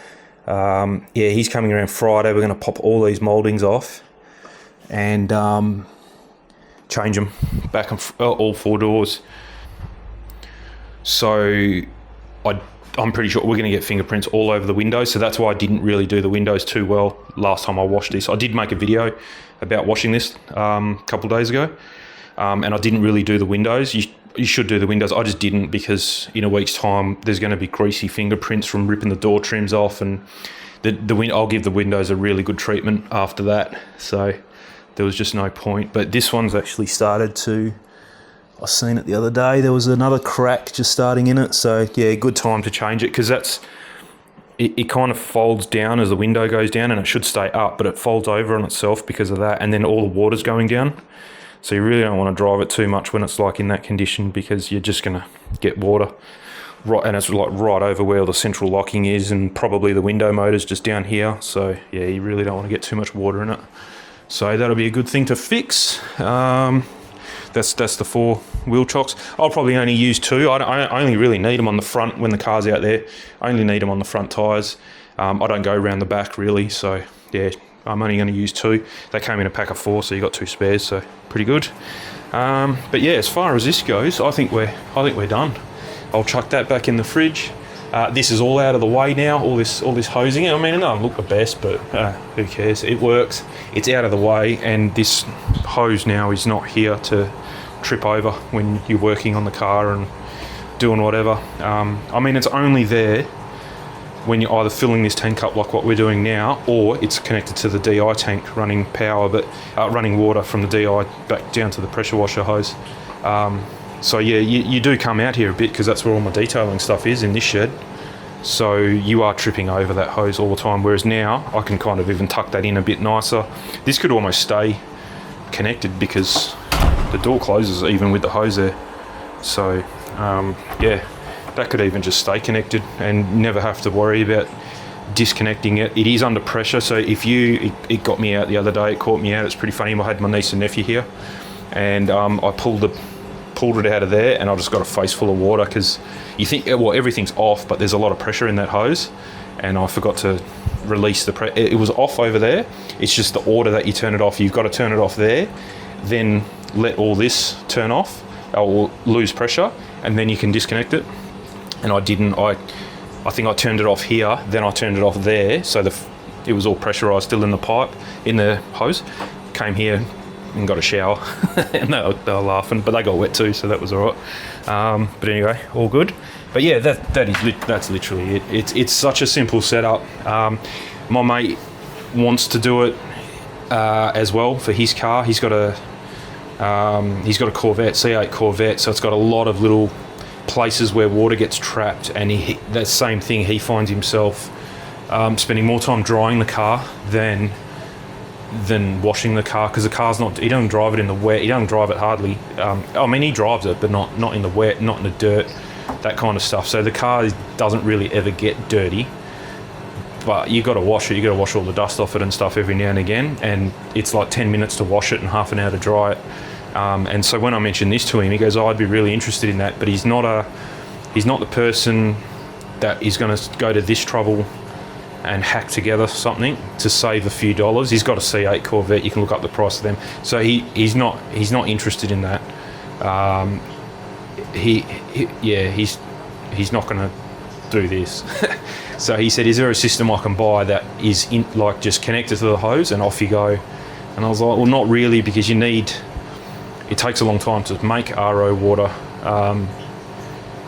yeah, he's coming around Friday. We're going to pop all these mouldings off and change them back on all 4 doors. So I'm pretty sure we're going to get fingerprints all over the windows, so that's why I didn't really do the windows too well last time I washed this. I did make a video about washing this a couple of days ago, and I didn't really do the windows. You should do the windows. I just didn't, because in a week's time there's going to be greasy fingerprints from ripping the door trims off, and I'll give the windows a really good treatment after that, so there was just no point. But this one's actually started to, I seen it the other day, there was another crack just starting in it. So yeah, good time to change it, because it kind of folds down as the window goes down, and it should stay up, but it folds over on itself because of that, and then all the water's going down. So you really don't want to drive it too much when it's like in that condition, because you're just going to get water right, and it's like right over where the central locking is, and probably the window motor's just down here. So yeah, you really don't want to get too much water in it. So that'll be a good thing to fix. that's the 4 wheel chocks. I'll probably only use 2. I only really need them on the front when the car's out there. I only need them on the front tyres. I don't go around the back really, so yeah, I'm only going to use 2. They came in a pack of 4, so you got 2 spares, so pretty good. But yeah, as far as this goes, I think we're done. I'll chuck that back in the fridge. This is all out of the way now, all this hosing. I mean, it doesn't look the best, but who cares? It works. It's out of the way, and this hose now is not here to trip over when you're working on the car and doing whatever. I mean, it's only there when you're either filling this tank up like what we're doing now, or it's connected to the DI tank running power, but running water from the DI back down to the pressure washer hose. So yeah, you do come out here a bit because that's where all my detailing stuff is, in this shed. So you are tripping over that hose all the time, whereas now I can kind of even tuck that in a bit nicer. This could almost stay connected because the door closes even with the hose there. So yeah, that could even just stay connected and never have to worry about disconnecting it. It is under pressure, so if it got me out the other day, it caught me out. It's pretty funny. I had my niece and nephew here, and I pulled it out of there, and I just got a face full of water because you think, well, everything's off, but there's a lot of pressure in that hose, and I forgot to release the pressure. It was off over there. It's just the order that you turn it off. You've got to turn it off there, then let all this turn off or lose pressure, and then you can disconnect it. And I didn't. I think I turned it off here, then I turned it off there, so it was all pressurized still in the pipe, in the hose. Came here and got a shower and they were laughing, but they got wet too, so that was all right. But anyway, all good. But yeah, that's literally it. It's such a simple setup. My mate wants to do it as well for his car. He's got a Corvette, C8 Corvette, so it's got a lot of little places where water gets trapped, and that same thing, he finds himself spending more time drying the car than washing the car, because the car's not, he doesn't drive it in the wet, he doesn't drive it hardly. I mean, he drives it, but not in the wet, not in the dirt, that kind of stuff. So the car doesn't really ever get dirty, but you got to wash it. You got to wash all the dust off it and stuff every now and again, and it's like 10 minutes to wash it and half an hour to dry it. And so when I mentioned this to him, he goes, oh, I'd be really interested in that, but he's not the person that is going to go to this trouble and hack together something to save a few dollars. He's got a C8 Corvette. You can look up the price of them. So he's not interested in that. He's not going to do this. So he said, is there a system I can buy that is like just connected to the hose and off you go? And I was like, well, not really, because it takes a long time to make RO water.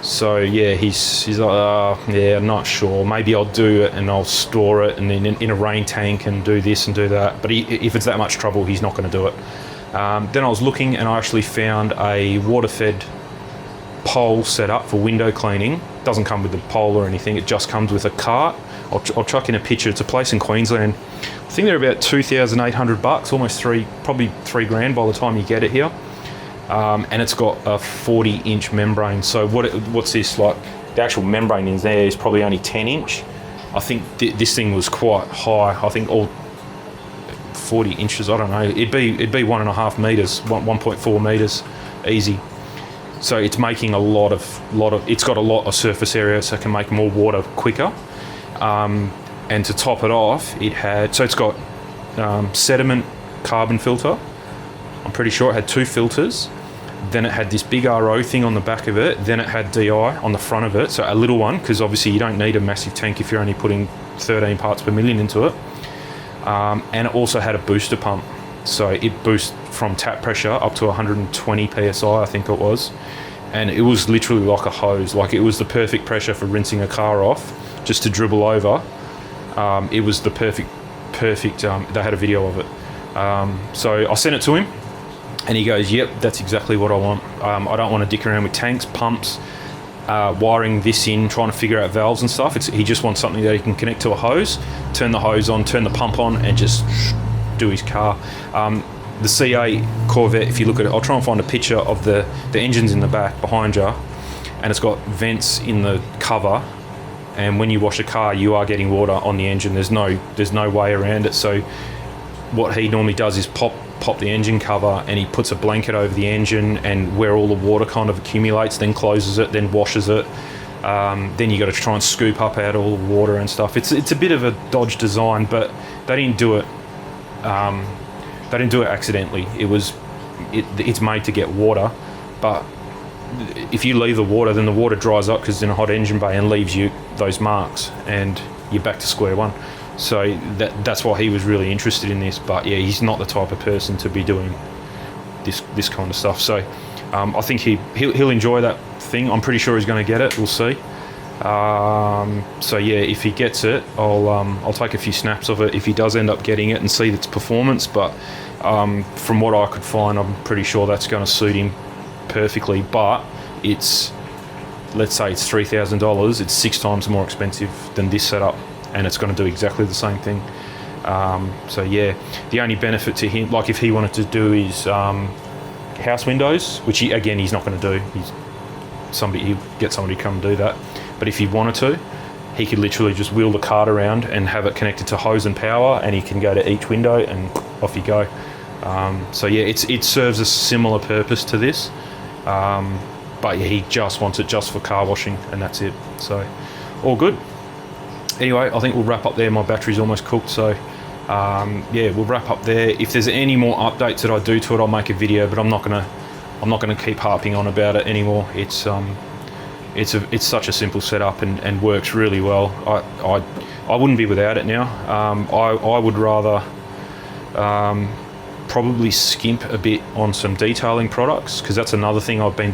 So yeah, he's like, yeah, I'm not sure. Maybe I'll do it and I'll store it and then in a rain tank and do this and do that. But if it's that much trouble, he's not going to do it. Then I was looking and I actually found a water-fed pole set up for window cleaning. Doesn't come with the pole or anything. It just comes with a cart. I'll chuck in a picture. It's a place in Queensland. I think they're about $2,800, almost probably $3,000 by the time you get it here. And it's got a 40-inch membrane. So what's this like? The actual membrane in there is probably only 10-inch. I think this thing was quite high. I think all 40 inches. I don't know. It'd be 1.5 meters, 1.4 meters, easy. So it's making a lot of. It's got a lot of surface area, so it can make more water quicker. And to top it off, it's got sediment carbon filter. I'm pretty sure it had 2 filters. Then it had this big RO thing on the back of it. Then it had DI on the front of it, so a little one, because obviously you don't need a massive tank if you're only putting 13 parts per million into it. And it also had a booster pump, so it boosts from tap pressure up to 120 PSI, I think it was. And it was literally like a hose. Like, it was the perfect pressure for rinsing a car off, just to dribble over. It was the perfect. They had a video of it. So I sent it to him. And he goes, yep, that's exactly what I want. I don't want to dick around with tanks, pumps, wiring this in, trying to figure out valves and stuff. He just wants something that he can connect to a hose, turn the hose on, turn the pump on, and just do his car. The C8 Corvette, if you look at it, I'll try and find a picture of the engines in the back behind you, and it's got vents in the cover. And when you wash a car, you are getting water on the engine. There's no way around it. So what he normally does is pop pop the engine cover, and he puts a blanket over the engine, and where all the water kind of accumulates, then closes it, then washes it. Then you got to try and scoop up out all the water and stuff. It's a bit of a dodge design, but they didn't do it. They didn't do it accidentally. It's made to get water, but if you leave the water, then the water dries up because it's in a hot engine bay and leaves you those marks, and you're back to square one. So that's why he was really interested in this. But yeah, he's not the type of person to be doing this kind of stuff. So I think he'll enjoy that thing. I'm pretty sure he's going to get it. We'll see. So yeah, if he gets it, I'll take a few snaps of it if he does end up getting it and see its performance. But from what I could find, I'm pretty sure that's going to suit him perfectly. But let's say it's $3,000. It's 6 times more expensive than this setup, and it's going to do exactly the same thing. So yeah, the only benefit to him, like if he wanted to do his house windows, which he's not going to do. He'll get somebody to come and do that. But if he wanted to, he could literally just wheel the cart around and have it connected to hose and power, and he can go to each window and off you go. So yeah, it serves a similar purpose to this. But yeah, he just wants it just for car washing, and that's it. So all good. Anyway, I think we'll wrap up there. My battery's almost cooked, so yeah, we'll wrap up there. If there's any more updates that I do to it, I'll make a video, but I'm not gonna keep harping on about it anymore. It's such a simple setup and works really well. I wouldn't be without it now. I would rather probably skimp a bit on some detailing products, because that's another thing I've been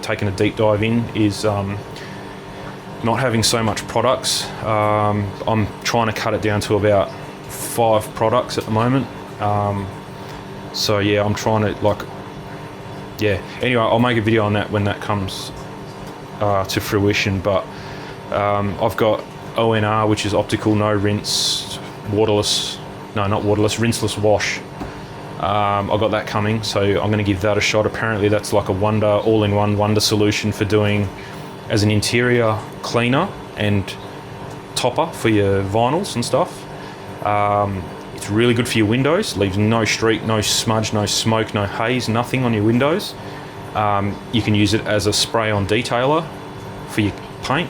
taking a deep dive in, is not having so much products. I'm trying to cut it down to about 5 products at the moment. So yeah, I'm trying to anyway, I'll make a video on that when that comes to fruition. But I've got ONR, which is optical no rinse, rinseless wash. I've got that coming, so I'm going to give that a shot. Apparently that's like a all-in-one wonder solution for doing as an interior cleaner and topper for your vinyls and stuff. It's really good for your windows. Leaves no streak, no smudge, no smoke, no haze, nothing on your windows. You can use it as a spray-on detailer for your paint,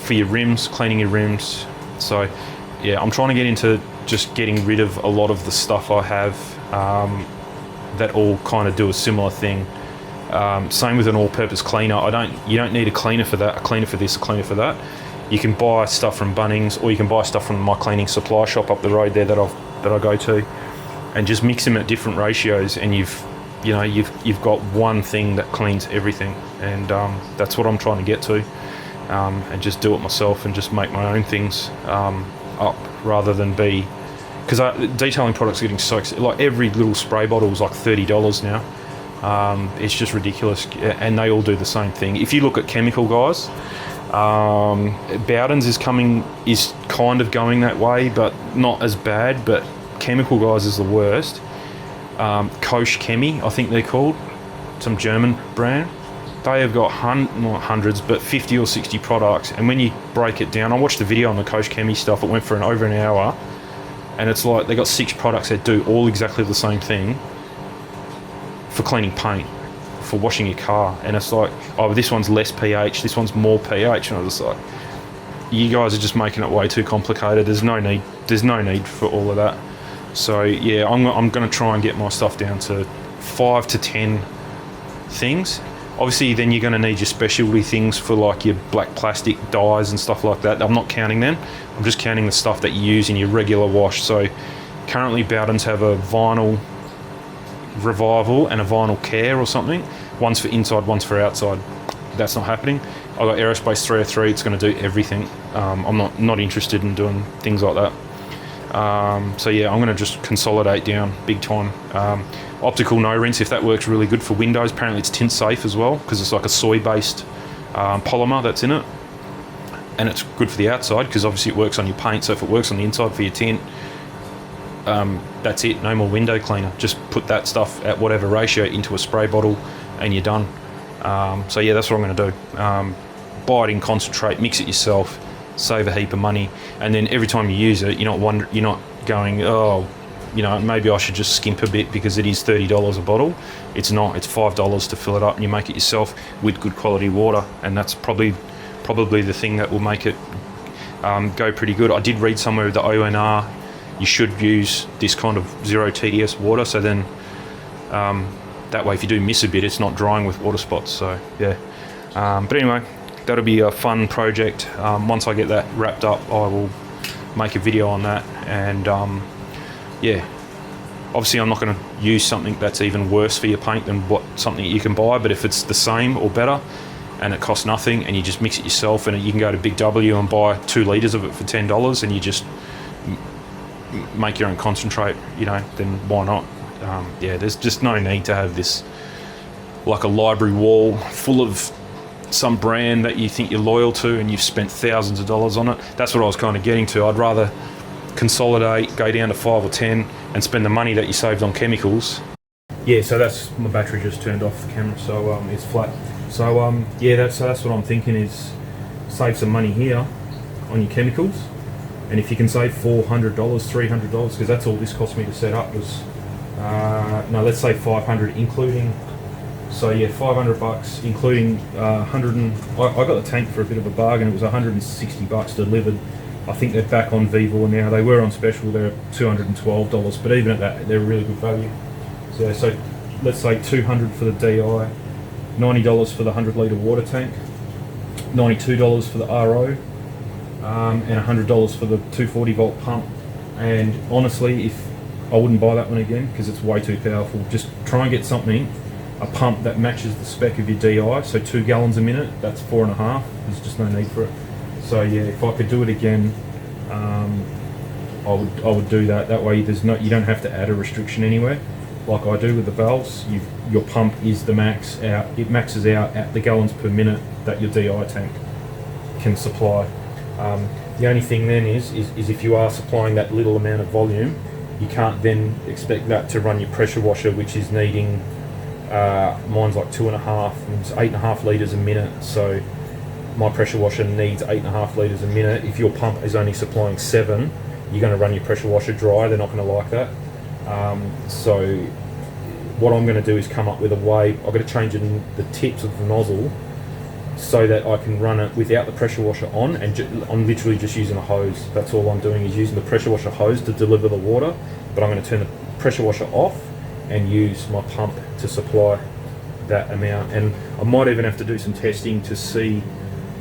for your rims, cleaning your rims. So yeah, I'm trying to get into just getting rid of a lot of the stuff I have that all kind of do a similar thing. Same with an all-purpose cleaner. You don't need a cleaner for that, a cleaner for this, a cleaner for that. You can buy stuff from Bunnings, or you can buy stuff from my cleaning supply shop up the road there that I go to, and just mix them at different ratios, and you've got one thing that cleans everything. And that's what I'm trying to get to, and just do it myself and just make my own things up, rather than be, because detailing products are getting so like every little spray bottle is like $30 now. It's just ridiculous, and they all do the same thing. If you look at chemical guys, Bowden's is kind of going that way, but not as bad. But chemical guys is the worst. Koch Chemie, I think they're called, some German brand. They have got not hundreds, but 50 or 60 products. And when you break it down, I watched the video on the Koch Chemie stuff. It went for over an hour, and it's like they got 6 products that do all exactly the same thing for cleaning paint, for washing your car. And it's like, oh, this one's less pH, this one's more pH. And I was like, you guys are just making it way too complicated. There's no need for all of that. So yeah, I'm going to try and get my stuff down to 5 to 10 things. Obviously then you're going to need your specialty things for like your black plastic dyes and stuff like that. I'm not counting them. I'm just counting the stuff that you use in your regular wash. So currently Bowden's have a vinyl revival and a vinyl care or something. One's for inside, one's for outside. That's not happening. I've got Aerospace 303. It's going to do everything. I'm not interested in doing things like that. So yeah, I'm going to just consolidate down big time. Optical no rinse, if that works really good for windows. Apparently it's tint safe as well, because it's like a soy based polymer that's in it, and it's good for the outside because obviously it works on your paint. So if it works on the inside for your tint, that's it. No more window cleaner. Just put that stuff at whatever ratio into a spray bottle and you're done. So yeah, that's what I'm going to do. Buy it in concentrate, mix it yourself, save a heap of money, and then every time you use it, you're not going, oh, you know, maybe I should just skimp a bit because it is $30 a bottle. It's not. It's $5 to fill it up, and you make it yourself with good quality water, and that's probably the thing that will make it go pretty good. I did read somewhere with the ONR, you should use this kind of zero TDS water, so then that way if you do miss a bit, it's not drying with water spots. So yeah, but anyway, that'll be a fun project. Once I get that wrapped up, I will make a video on that, and yeah, obviously I'm not going to use something that's even worse for your paint than something you can buy, but if it's the same or better and it costs nothing and you just mix it yourself, and you can go to Big W and buy 2 litres of it for $10 and you just make your own concentrate, you know, then why not? Yeah, there's just no need to have this like a library wall full of some brand that you think you're loyal to and you've spent thousands of dollars on it. That's what I was kind of getting to. I'd rather consolidate, go down to 5 or 10 and spend the money that you saved on chemicals. Yeah, so that's, my battery just turned off the camera, so it's flat. So yeah, that's what I'm thinking, is save some money here on your chemicals. And if you can save $400, $300, because that's all this cost me to set up, was no, let's say 500 including. So yeah, $500 including 100 and I got the tank for a bit of a bargain. It was $160 delivered. I think they're back on Viva now. They were on special. They're $212, but even at that, they're really good value. So let's say 200 for the DI, $90 for the 100 litre water tank, $92 for the RO, and $100 for the 240 volt pump. And honestly, if I wouldn't buy that one again because it's way too powerful. Just try and get something, a pump that matches the spec of your DI. So 2 gallons a minute, that's 4.5. There's just no need for it. So yeah, if I could do it again, I would do that. That way, you don't have to add a restriction anywhere, like I do with the valves. Your pump is the max out. It maxes out at the gallons per minute that your DI tank can supply. The only thing then is if you are supplying that little amount of volume, you can't then expect that to run your pressure washer, which is needing, mine's like 2.5, it's 8.5 litres a minute. So my pressure washer needs 8.5 litres a minute. If your pump is only supplying 7, you're going to run your pressure washer dry. They're not going to like that. So what I'm going to do is come up with a way. I've got to change the tips of the nozzle so that I can run it without the pressure washer on, and I'm literally just using a hose. That's all I'm doing, is using the pressure washer hose to deliver the water, but I'm going to turn the pressure washer off and use my pump to supply that amount. And I might even have to do some testing to see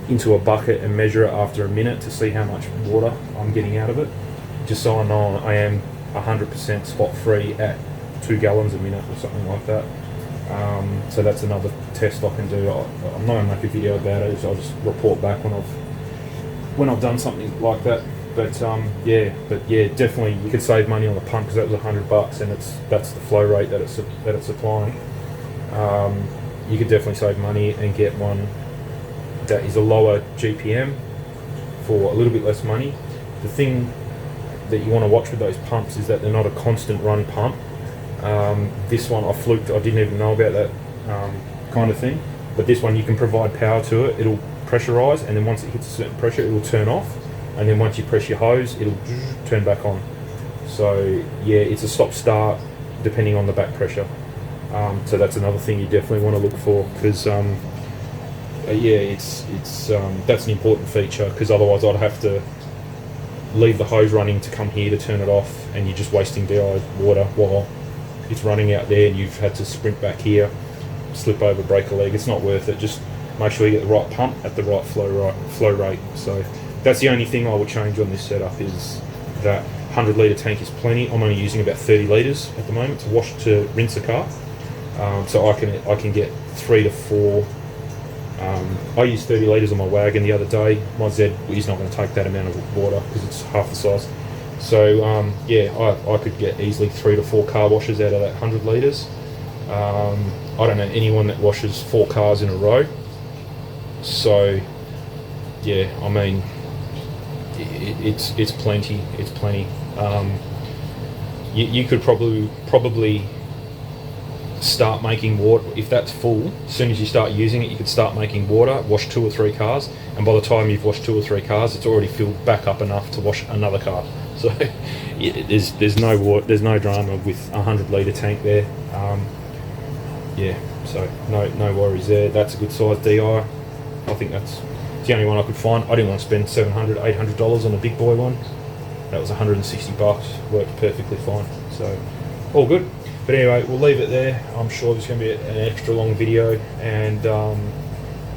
into a bucket and measure it after a minute to see how much water I'm getting out of it, just so I know I am 100% spot free at 2 gallons a minute or something like that. So that's another test I can do. I'm not going to make a video about it, so I'll just report back when I've done something like that. But yeah, definitely you could save money on the pump, because that was $100, and that's the flow rate that it's supplying. You could definitely save money and get one that is a lower GPM for a little bit less money. The thing that you want to watch with those pumps is that they're not a constant run pump. This one I fluked, I didn't even know about that kind of thing, but this one you can provide power to it, it'll pressurize, and then once it hits a certain pressure it will turn off, and then once you press your hose it'll turn back on. So yeah, it's a stop start depending on the back pressure. So that's another thing you definitely want to look for, because yeah, it's that's an important feature, because otherwise I'd have to leave the hose running to come here to turn it off, and you're just wasting DI water while it's running out there, and you've had to sprint back here, slip over, break a leg. It's not worth it. Just make sure you get the right pump at the right flow rate. So that's the only thing I would change on this setup, is that 100 litre tank is plenty. I'm only using about 30 litres at the moment to rinse a car. So I can get 3 to 4. I used 30 litres on my wagon the other day. My Z is not going to take that amount of water because it's half the size. So yeah, I could get easily 3 to 4 car washes out of that 100 litres. I don't know anyone that washes 4 cars in a row. So yeah, I mean, it's plenty. It's plenty. You could probably start making water if that's full. As soon as you start using it, you could start making water, wash 2 or 3 cars, and by the time you've washed 2 or 3 cars, it's already filled back up enough to wash another car. So yeah, there's no drama with a 100 litre tank there. Yeah, so no worries there. That's a good size DI. I think that's the only one I could find. I didn't want to spend $700, $800 on a big boy one. That was 160 bucks. Worked perfectly fine. So all good. But anyway, we'll leave it there. I'm sure there's going to be an extra long video, and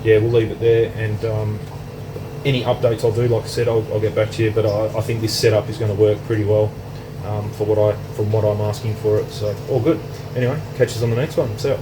yeah, we'll leave it there. And any updates I'll do, like I said, I'll get back to you. But I think this setup is going to work pretty well from what I'm asking for it. So all good. Anyway, catch us on the next one. See ya.